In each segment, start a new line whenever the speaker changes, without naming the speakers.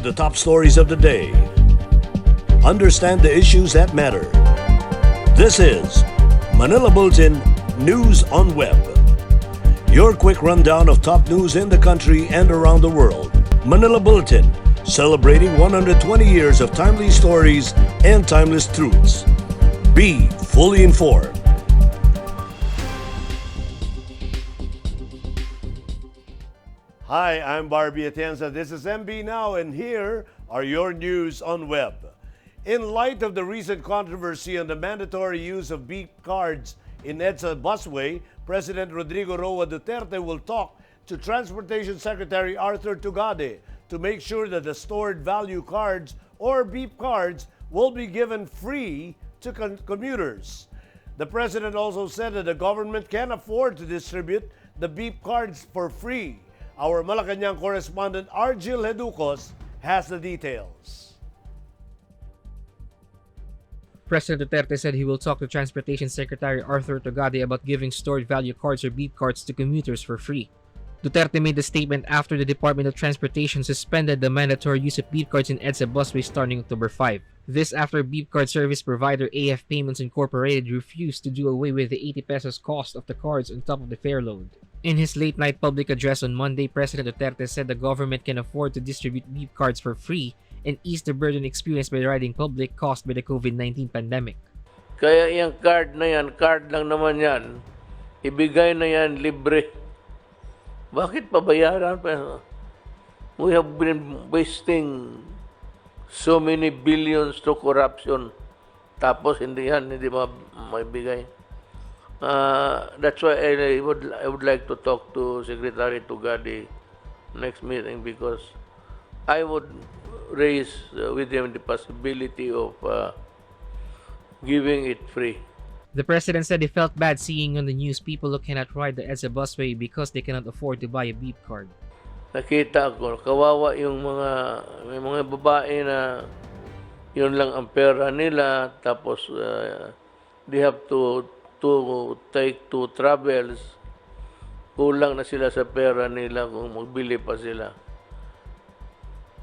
with the top stories of the day. Understand the issues that matter. This is Manila Bulletin News on Web. Your quick rundown of top news in the country and around the world. Manila Bulletin, celebrating 120 years of timely stories and timeless truths. Be fully informed. Hi, I'm Barbie Atienza. This is MB Now, and here are your news on web. In light of the recent controversy on the mandatory use of beep cards in EDSA busway, President Rodrigo Roa Duterte will talk to Transportation Secretary Arthur Tugade to make sure that the stored value cards or beep cards will be given free to commuters. The president also said that the government can afford to distribute the beep cards for free. Our Malacanang correspondent Argil Heducos has the details.
President Duterte said he will talk to Transportation Secretary Arthur Tugade about giving stored value cards or beep cards to commuters for free. Duterte made the statement after the Department of Transportation suspended the mandatory use of beep cards in EDSA busways starting October 5. This after beep card service provider AF Payments Incorporated refused to do away with the 80 pesos cost of the cards on top of the fare load. In his late-night public address on Monday, President Duterte said the government can afford to distribute beep cards for free and ease the burden experienced by the riding public caused by the COVID-19 pandemic.
Kaya yung card na yan, card lang naman yan, ibigay na yan libre. Bakit pabayaran pa? We have been wasting so many billions to corruption. Tapos hindi maibigay. That's why I would like to talk to Secretary Tugade next meeting, because I would raise with him the possibility of giving it free.
The president said he felt bad seeing on the news people who cannot ride the EDSA busway because they cannot afford to buy a beep card.
Nakita ko, kawawa yung may mga babae na yun lang ang pera nila, tapos they have to take two travels. Kulang na sila sa pera nila kung magbili pa sila.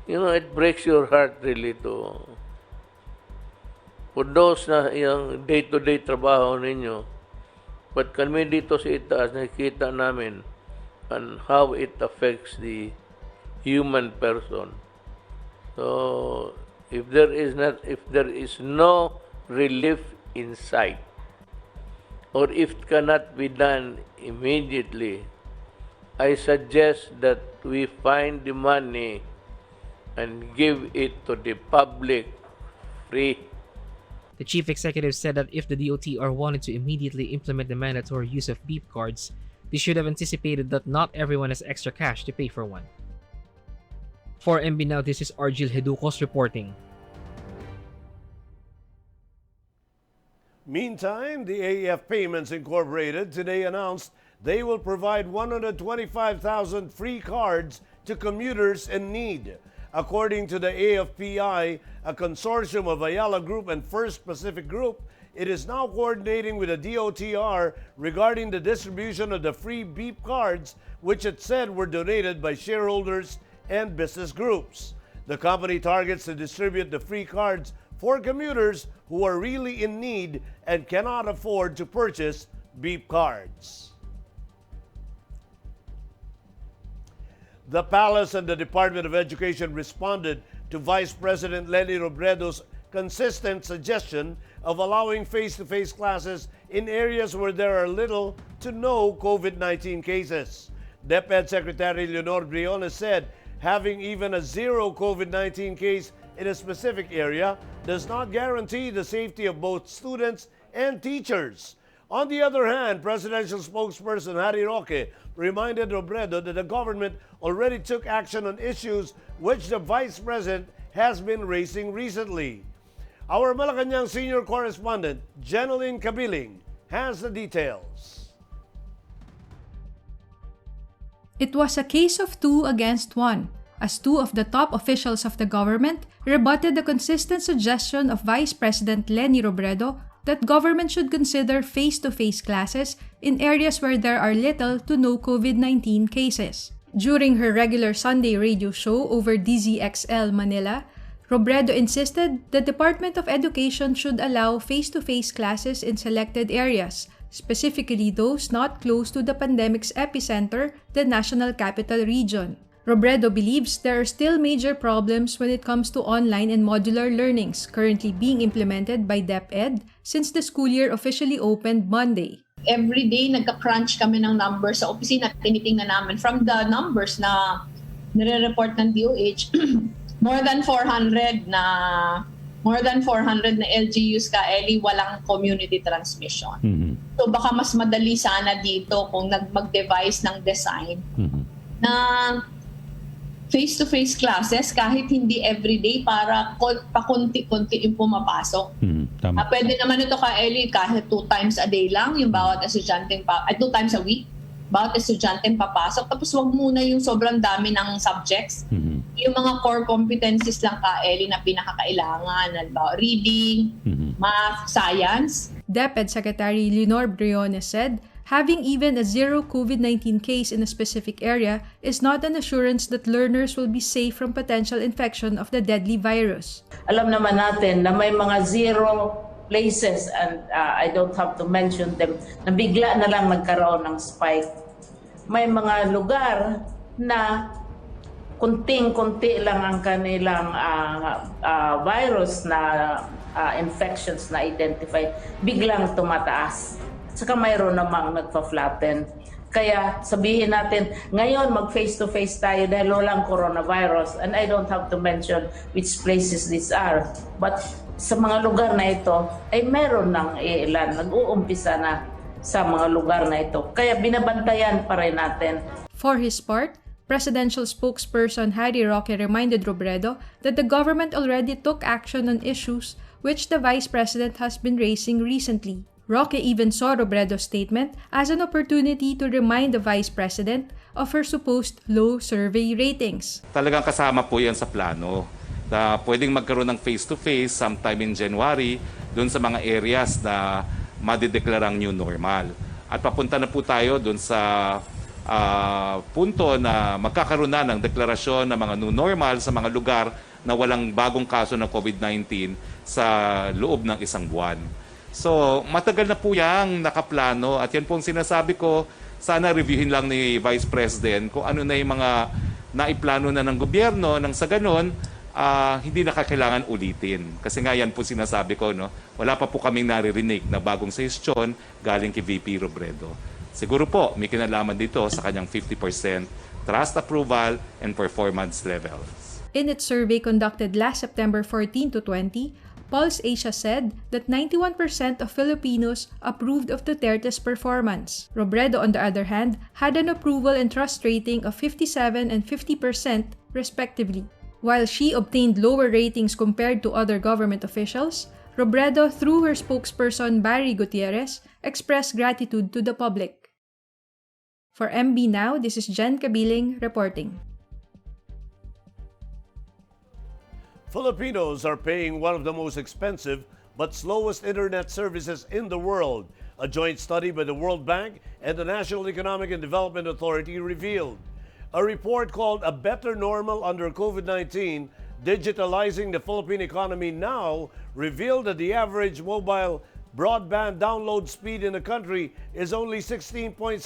You know, it breaks your heart really to, for those na yung day-to-day trabaho ninyo. But kami dito sa itaas, nakikita namin and how it affects the human person. So, if there is no relief in sight, or if it cannot be done immediately, I suggest that we find the money and give it to the public free.
The chief executive said that if the DOTR wanted to immediately implement the mandatory use of beep cards, they should have anticipated that not everyone has extra cash to pay for one. For MB Now, this is Argil Heducos reporting.
Meantime, the AF Payments Incorporated today announced they will provide 125,000 free cards to commuters in need. According to the AFPI, a consortium of EALA Group and First Pacific Group, it is now coordinating with the DOTR regarding the distribution of the free beep cards, which it said were donated by shareholders and business groups. The company targets to distribute the free cards for commuters who are really in need and cannot afford to purchase beep cards. The Palace and the Department of Education responded to Vice President Leni Robredo's consistent suggestion of allowing face-to-face classes in areas where there are little to no COVID-19 cases. DepEd Secretary Leonor Briones said having even a zero COVID-19 case in a specific area does not guarantee the safety of both students and teachers. On the other hand, presidential spokesperson Harry Roque reminded Robredo that the government already took action on issues which the Vice President has been raising recently. Our Malacanang senior correspondent, Jeneline Cabiling, has the details.
It was a case of 2 against 1, as 2 of the top officials of the government rebutted the consistent suggestion of Vice President Leni Robredo that government should consider face-to-face classes in areas where there are little to no COVID-19 cases. During her regular Sunday radio show over DZXL Manila, Robredo insisted the Department of Education should allow face-to-face classes in selected areas, specifically those not close to the pandemic's epicenter, the National Capital Region. Robredo believes there are still major problems when it comes to online and modular learnings currently being implemented by DepEd since the school year officially opened Monday.
Every day, nagka-crunch kami ng numbers sa opisina. Tinitingnan namin from the numbers na nire-report ng DOH, more than 400 na LGUs ka, Eli, walang community transmission. So baka mas madali sana dito kung mag-devise ng design na face-to-face classes kahit hindi everyday para pakunti-kunti yung pumapasok.
Tama.
Pwede naman ito ka, Eli, kahit 2 times a day lang yung bawat estudyante, 2 times a week, bawat estudyante papasok. Tapos wag muna yung sobrang dami ng subjects. Yung mga core competencies lang ka, Eli, na pinakakailangan. Halimbawa, reading, math, science.
DepEd Secretary Leonor Briones said, having even a zero COVID-19 case in a specific area is not an assurance that learners will be safe from potential infection of the deadly virus.
Alam naman natin na may mga zero places, and I don't have to mention them, na bigla na lang nagkaroon ng spike. May mga lugar na kunting-kunti lang ang kanilang virus na infections na identified, biglang tumataas. Saka mayroon namang nagpa-flatten. Kaya sabihin natin, ngayon mag-face-to-face tayo dahil walang coronavirus. And I don't have to mention which places these are. But sa mga lugar na ito, ay meron ng ilan. Nag-uumpisa na sa mga lugar na ito. Kaya binabantayan pa rin natin.
For his part, Presidential spokesperson Harry Roque reminded Robredo that the government already took action on issues which the Vice President has been raising recently. Roque even saw Robredo's statement as an opportunity to remind the Vice President of her supposed low survey ratings.
Talagang kasama po yan sa plano na pwedeng magkaroon ng face-to-face sometime in January doon sa mga areas na madideklarang new normal. At papunta na po tayo doon sa punto na magkakaroon na ng deklarasyon ng mga new normal sa mga lugar na walang bagong kaso ng COVID-19 sa loob ng 1 buwan. So, matagal na po yang nakaplano at yan pong sinasabi ko, sana reviewin lang ni Vice President kung ano na yung mga naiplano na ng gobyerno nang sa ganun, hindi na kakailangan ulitin. Kasi nga yan po sinasabi ko, no? Wala pa po kaming naririnig na bagong suggestion galing kay VP Robredo. Siguro po, may kinalaman dito sa kanyang 50% trust approval and performance levels.
In its survey conducted last September 14 to 20, Pulse Asia said that 91% of Filipinos approved of Duterte's performance. Robredo, on the other hand, had an approval and trust rating of 57% and 50% respectively. While she obtained lower ratings compared to other government officials, Robredo, through her spokesperson Barry Gutierrez, expressed gratitude to the public. For MB Now, this is Jen Kabiling reporting.
Filipinos are paying one of the most expensive but slowest internet services in the world. A joint study by the World Bank and the National Economic and Development Authority revealed. A report called A Better Normal Under COVID-19, Digitalizing the Philippine Economy Now, revealed that the average mobile broadband download speed in the country is only 16.76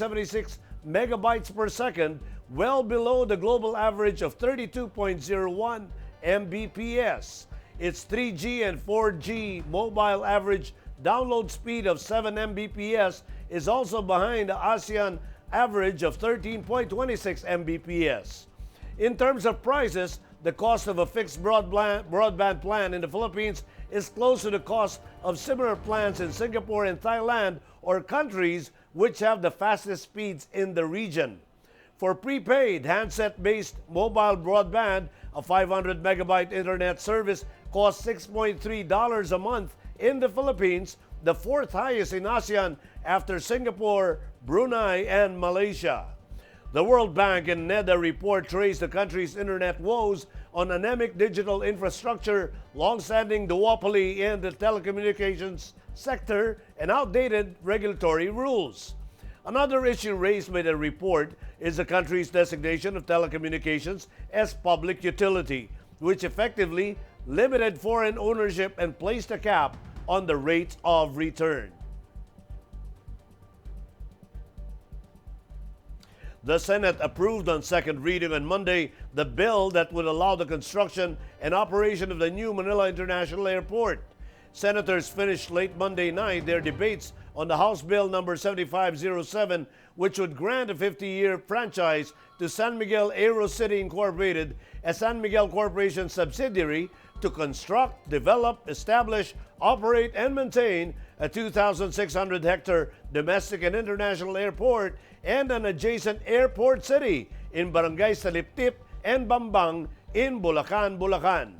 megabytes per second, well below the global average of 32.01 Mbps. Its 3G and 4G mobile average download speed of 7 Mbps is also behind the ASEAN average of 13.26 Mbps. In terms of prices, the cost of a fixed broadband plan in the Philippines is close to the cost of similar plans in Singapore and Thailand, or countries which have the fastest speeds in the region. For prepaid, handset-based mobile broadband, a 500 megabyte internet service costs $6.3 a month in the Philippines, the fourth highest in ASEAN after Singapore, Brunei, and Malaysia. The World Bank and NEDA report traced the country's internet woes on anemic digital infrastructure, long-standing duopoly in the telecommunications sector, and outdated regulatory rules. Another issue raised by the report is the country's designation of telecommunications as public utility, which effectively limited foreign ownership and placed a cap on the rate of return. The Senate approved on second reading on Monday the bill that would allow the construction and operation of the new Manila International Airport. Senators finished late Monday night their debates on the House Bill number 7507, which would grant a 50-year franchise to San Miguel AeroCity Incorporated, a San Miguel Corporation subsidiary, to construct, develop, establish, operate, and maintain a 2,600-hectare domestic and international airport and an adjacent airport city in Barangay Saliptip and Bambang in Bulacan, Bulacan.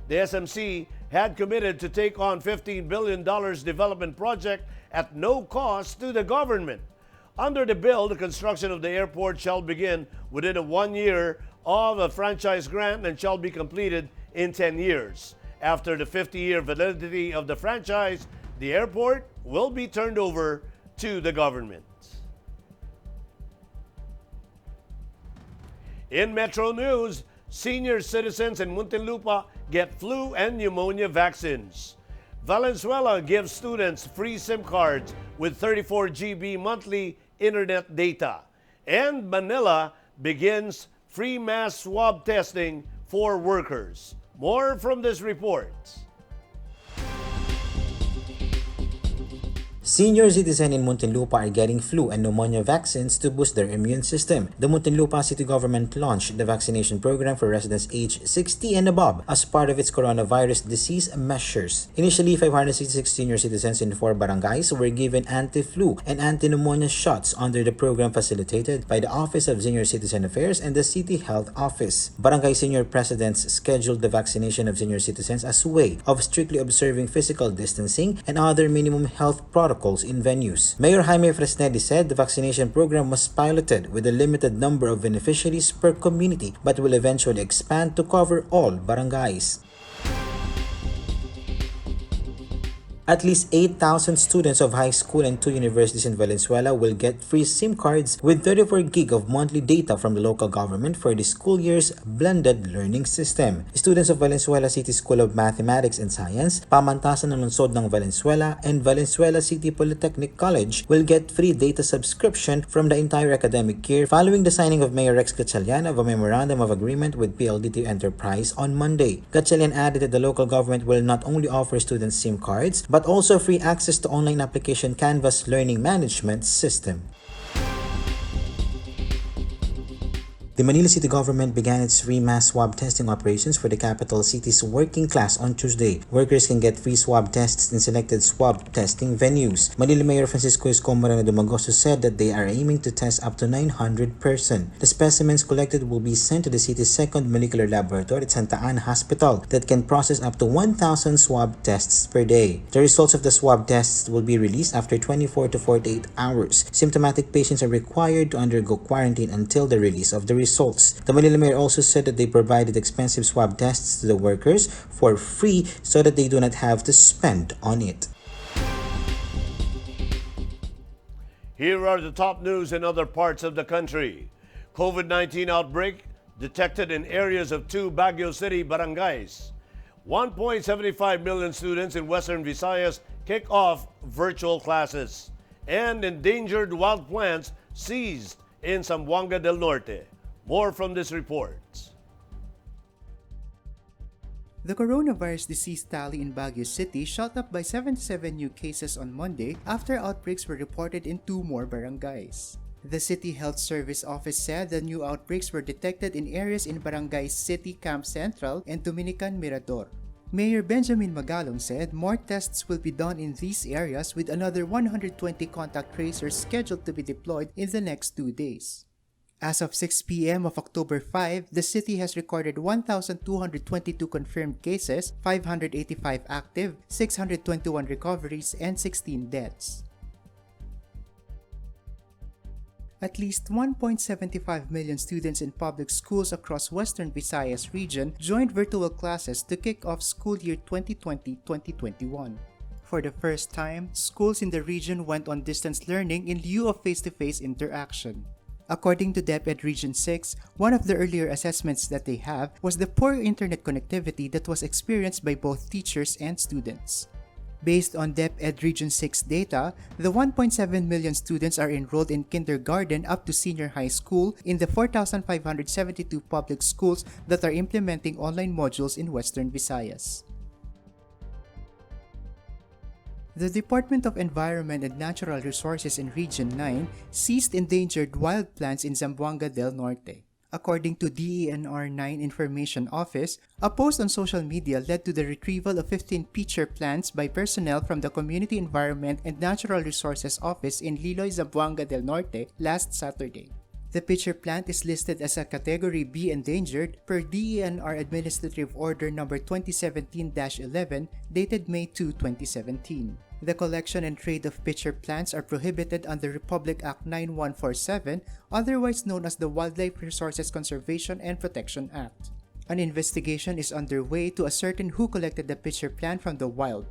The SMC had committed to take on $15 billion development project at no cost to the government. Under the bill, the construction of the airport shall begin within 1 year of a franchise grant and shall be completed in 10 years. After the 50-year validity of the franchise, the airport will be turned over to the government. In Metro News, senior citizens in Muntinlupa get flu and pneumonia vaccines. Valenzuela gives students free SIM cards with 34 GB monthly internet data. And Manila begins free mass swab testing for workers. More from this report.
Senior citizens in Muntinlupa are getting flu and pneumonia vaccines to boost their immune system. The Muntinlupa City Government launched the vaccination program for residents aged 60 and above as part of its coronavirus disease measures. Initially, 566 senior citizens in 4 barangays were given anti-flu and anti-pneumonia shots under the program facilitated by the Office of Senior Citizen Affairs and the City Health Office. Barangay senior presidents scheduled the vaccination of senior citizens as a way of strictly observing physical distancing and other minimum health protocols in venues. Mayor Jaime Fresnedi said the vaccination program was piloted with a limited number of beneficiaries per community but will eventually expand to cover all barangays. At least 8,000 students of high school and 2 universities in Valenzuela will get free SIM cards with 34 gig of monthly data from the local government for the school year's blended learning system. Students of Valenzuela City School of Mathematics and Science, Pamantasan ng Lungsod ng Valenzuela, and Valenzuela City Polytechnic College will get free data subscription from the entire academic year following the signing of Mayor Rex Gatchalian of a memorandum of agreement with PLDT Enterprise on Monday. Gatchalian added that the local government will not only offer students SIM cards but also free access to online application Canvas Learning Management System. The Manila City Government began its free mass swab testing operations for the capital city's working class on Tuesday. Workers can get free swab tests in selected swab testing venues. Manila Mayor Francisco Escomarano Dumagoso said that they are aiming to test up to 900 persons. The specimens collected will be sent to the city's second molecular laboratory at Santa Ana Hospital that can process up to 1,000 swab tests per day. The results of the swab tests will be released after 24 to 48 hours. Symptomatic patients are required to undergo quarantine until the release of the results. The Manila Mayor also said that they provided expensive swab tests to the workers for free so that they do not have to spend on it.
Here are the top news in other parts of the country. COVID-19 outbreak detected in areas of 2 Baguio City barangays. 1.75 million students in Western Visayas kick off virtual classes. And endangered wild plants seized in Zamboanga del Norte. More from this report.
The coronavirus disease tally in Baguio City shot up by 77 new cases on Monday after outbreaks were reported in 2 more barangays. The City Health Service Office said the new outbreaks were detected in areas in Barangay City Camp Central and Dominican Mirador. Mayor Benjamin Magalong said more tests will be done in these areas with another 120 contact tracers scheduled to be deployed in the next 2 days. As of 6 p.m. of October 5, the city has recorded 1,222 confirmed cases, 585 active, 621 recoveries, and 16 deaths. At least 1.75 million students in public schools across Western Visayas region joined virtual classes to kick off school year 2020-2021. For the first time, schools in the region went on distance learning in lieu of face-to-face interaction. According to DepEd Region 6, one of the earlier assessments that they have was the poor internet connectivity that was experienced by both teachers and students. Based on DepEd Region 6 data, the 1.7 million students are enrolled in kindergarten up to senior high school in the 4,572 public schools that are implementing online modules in Western Visayas. The Department of Environment and Natural Resources in Region 9 seized endangered wild plants in Zamboanga del Norte. According to DENR 9 Information Office, a post on social media led to the retrieval of 15 pitcher plants by personnel from the Community Environment and Natural Resources Office in Liloy, Zamboanga del Norte last Saturday. The pitcher plant is listed as a Category B endangered per DENR Administrative Order No. 2017-11 dated May 2, 2017. The collection and trade of pitcher plants are prohibited under Republic Act 9147, otherwise known as the Wildlife Resources Conservation and Protection Act. An investigation is underway to ascertain who collected the pitcher plant from the wild.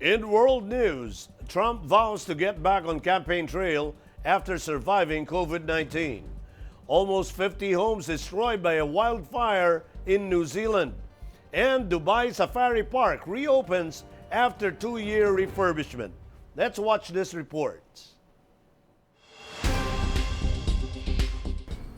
In world news, Trump vows to get back on campaign trail after surviving COVID-19. Almost 50 homes destroyed by a wildfire in New Zealand. And Dubai Safari Park reopens after 2-year refurbishment. Let's watch this report.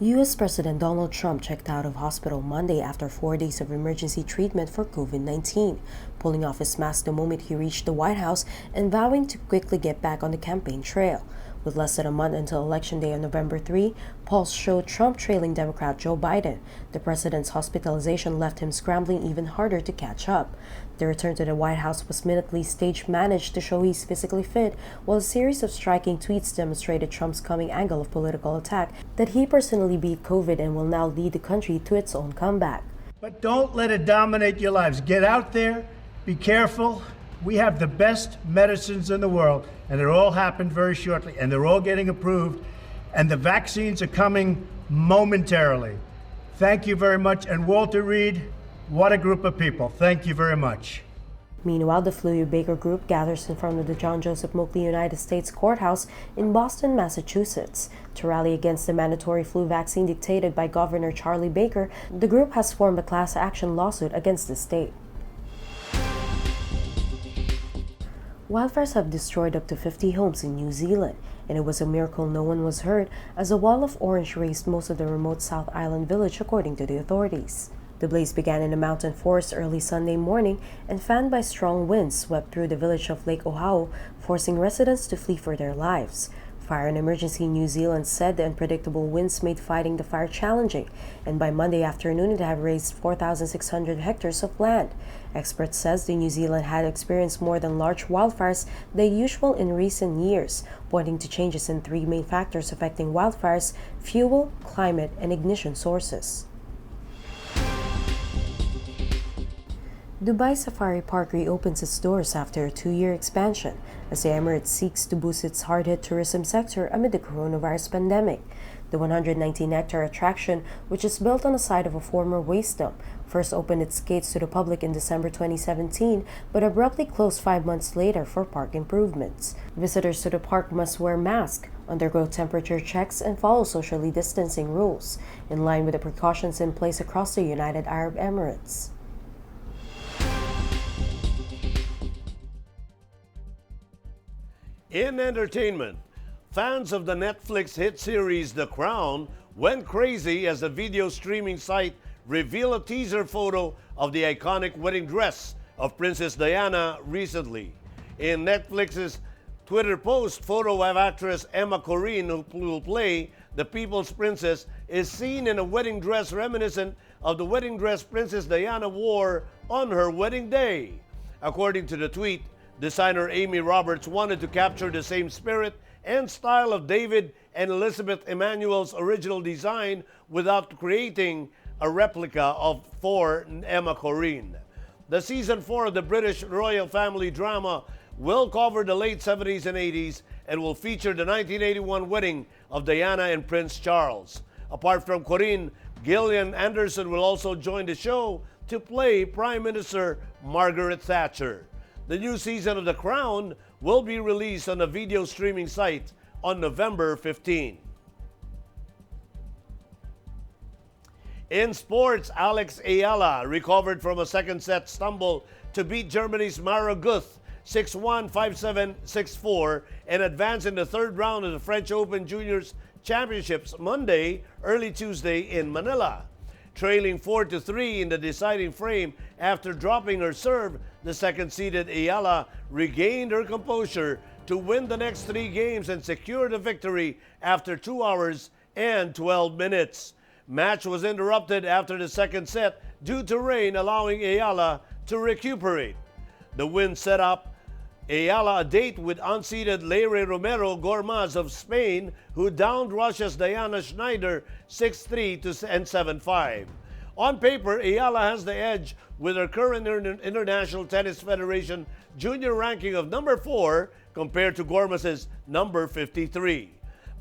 U.S. President Donald Trump checked out of hospital Monday after 4 days of emergency treatment for COVID-19, pulling off his mask the moment he reached the White House and vowing to quickly get back on the campaign trail. With less than a month until Election Day on November 3, polls showed Trump trailing Democrat Joe Biden. The president's hospitalization left him scrambling even harder to catch up. The return to the White House was minutely stage-managed to show he's physically fit, while a series of striking tweets demonstrated Trump's coming angle of political attack that he personally beat COVID and will now lead the country to its own comeback.
But don't let it dominate your lives. Get out there, be careful. We have the best medicines in the world, and it all happened very shortly, and they're all getting approved, and the vaccines are coming momentarily. Thank you very much, and Walter Reed, what a group of people. Thank you very much.
Meanwhile, the Fluid Baker Group gathers in front of the John Joseph Mokely United States Courthouse in Boston, Massachusetts. To rally against the mandatory flu vaccine dictated by Governor Charlie Baker, the group has formed a class action lawsuit against the state. Wildfires have destroyed up to 50 homes in New Zealand, and it was a miracle no one was hurt as a wall of orange raised most of the remote South Island village, according to the authorities. The blaze began in a mountain forest early Sunday morning and, fanned by strong winds, swept through the village of Lake Ohau, forcing residents to flee for their lives. Fire and Emergency New Zealand said the unpredictable winds made fighting the fire challenging, and by Monday afternoon it had razed 4,600 hectares of land. Experts says the New Zealand had experienced more than large wildfires than usual in recent years, pointing to changes in 3 main factors affecting wildfires: fuel, climate, and ignition sources. Dubai Safari Park reopens its doors after a 2-year expansion as the Emirates seeks to boost its hard-hit tourism sector amid the coronavirus pandemic. The 119-hectare attraction, which is built on the site of a former waste dump, first opened its gates to the public in December 2017 but abruptly closed 5 months later for park improvements. Visitors to the park must wear masks, undergo temperature checks, and follow socially distancing rules, in line with the precautions in place across the United Arab Emirates.
In entertainment, fans of the Netflix hit series The Crown went crazy as the video streaming site revealed a teaser photo of the iconic wedding dress of Princess Diana recently. In Netflix's Twitter post, photo of actress Emma Corrin, who will play the People's Princess, is seen in a wedding dress reminiscent of the wedding dress Princess Diana wore on her wedding day. According to the tweet, designer Amy Roberts wanted to capture the same spirit and style of David and Elizabeth Emmanuel's original design without creating a replica for Emma Corrin. The season 4 of the British royal family drama will cover the late 70s and 80s and will feature the 1981 wedding of Diana and Prince Charles. Apart from Corrin, Gillian Anderson will also join the show to play Prime Minister Margaret Thatcher. The new season of The Crown will be released on a video streaming site on November 15. In sports, Alex EALA recovered from a second set stumble to beat Germany's Mara Guth 6-1, 5-7, 6-4 and advance in the third round of the French Open Juniors Championships Monday, early Tuesday in Manila. Trailing 4-3 in the deciding frame after dropping her serve, the second-seeded EALA regained her composure to win the next 3 games and secure the victory after 2 hours and 12 minutes. Match was interrupted after the second set due to rain, allowing EALA to recuperate. The win set up EALA a date with unseeded Leire Romero Gormaz of Spain, who downed Russia's Diana Schneider 6-3 and 7-5. On paper, EALA has the edge with her current International Tennis Federation junior ranking of number 4 compared to Gormaz's number 53.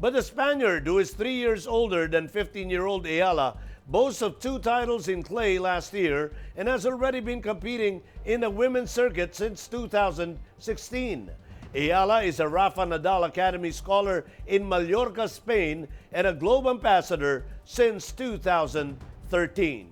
But the Spaniard, who is 3 years older than 15-year-old EALA, boasts of 2 titles in clay last year and has already been competing in the women's circuit since 2016. EALA is a Rafa Nadal Academy scholar in Mallorca, Spain, and a Globe ambassador since 2013.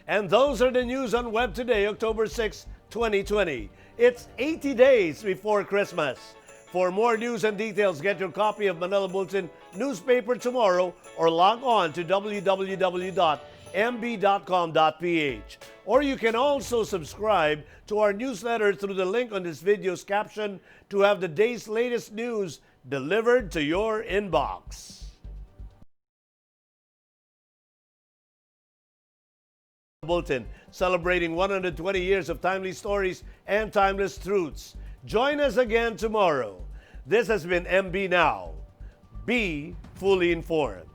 And those are the news on Web Today, October 6, 2020. It's 80 days before Christmas. For more news and details, get your copy of Manila Bulletin newspaper tomorrow or log on to www.mb.com.ph. Or you can also subscribe to our newsletter through the link on this video's caption to have the day's latest news delivered to your inbox. Bulletin, celebrating 120 years of timely stories and timeless truths. Join us again tomorrow. This has been MB Now. Be fully informed.